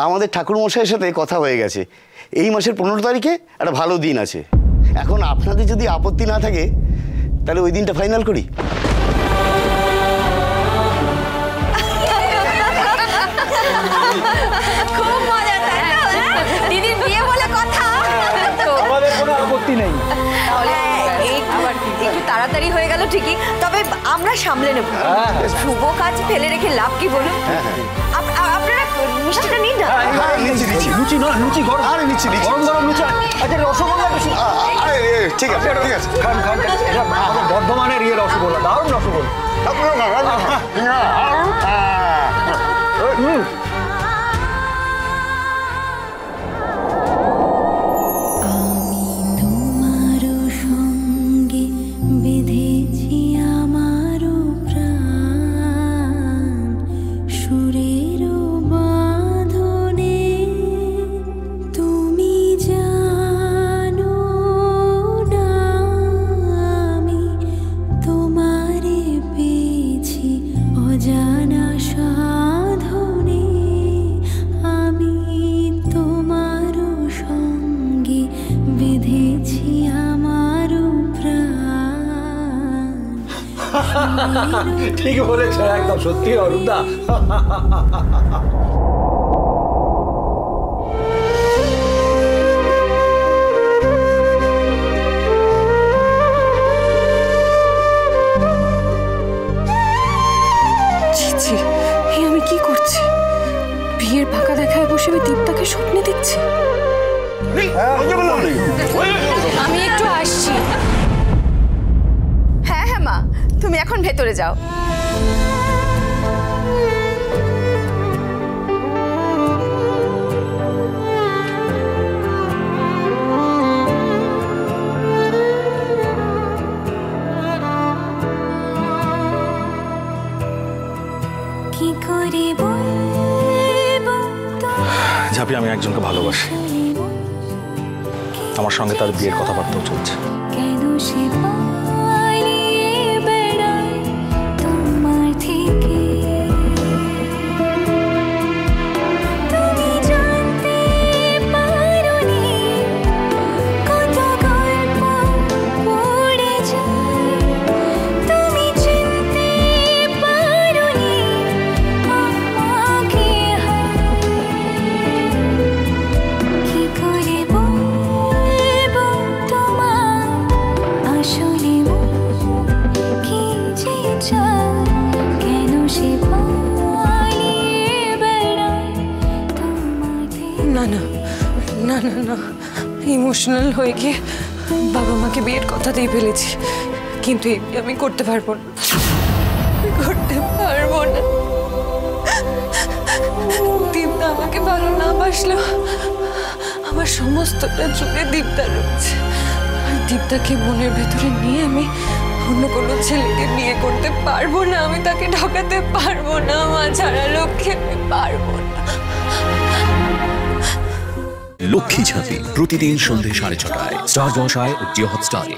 আমাদের ঠাকুরমশাইয়ের সাথে কথা হয়ে গেছে, এই মাসের 15 তারিখে একটা ভালো দিন আছে। এখন আপনাদের যদি আপত্তি না থাকে তাহলে ওই দিনটা ফাইনাল করি। খুব মজা, তাই না? দিদির বিয়ে বলে কথা। আমাদের কোনো আপত্তি নেই। একটু তাড়াতাড়ি হয়ে গেল ঠিকই, তবে আমরা সামলে নেব। শুভ কাজ ফেলে রেখে লাভ কি বলুন? আপনারা মিষ্টিটা নিন না। লুচি না, লুচি গরম। আরে নিচ্ছি, গরম গরম লুচি। আচ্ছা রসগোল্লা বেশি। ঠিক আছে ঠিক আছে, খান খান। এটা আমাদের বর্ধমানের রসগোল্লা, দারুণ রসগোল্লা। ঠিক বলেছ, একদম সত্যি অরুণদা। আমি কি করছি? বিয়ের ফাঁকা দেখায় বসে আমি দীপ্তাকে স্বপ্নে দেখছি। আমি একটু আসছি। হ্যাঁ হ্যাঁ মা, তুমি এখন ভেতরে যাও। ঝাঁপি, আমি একজনকে ভালোবাসি, আমার সঙ্গে তার বিয়ের কথাবার্তাও চলছে। না, ইমোশনাল হয়ে গিয়ে বাবা মাকে বিয়ের কথা দিয়ে ফেলেছি, কিন্তু আমি করতে পারবো না, দীপ্তা আমাকে ভালো না বাসলেও আমার সমস্তটা জুড়ে দীপ্তা রয়েছে। আর দীপ্তাকে মনের ভেতরে নিয়ে আমি অন্য কোনো ছেলেকে বিয়ে করতে পারবো না, আমি তাকে ঠকাতে পারবো না, মা ছাড়া লক্ষ্মী আমি পারবো না। লক্ষ্মী ঝাঁপি প্রতিদিন সন্ধ্যে 6:30 স্টার জলসায় ও জিও হটস্টারে।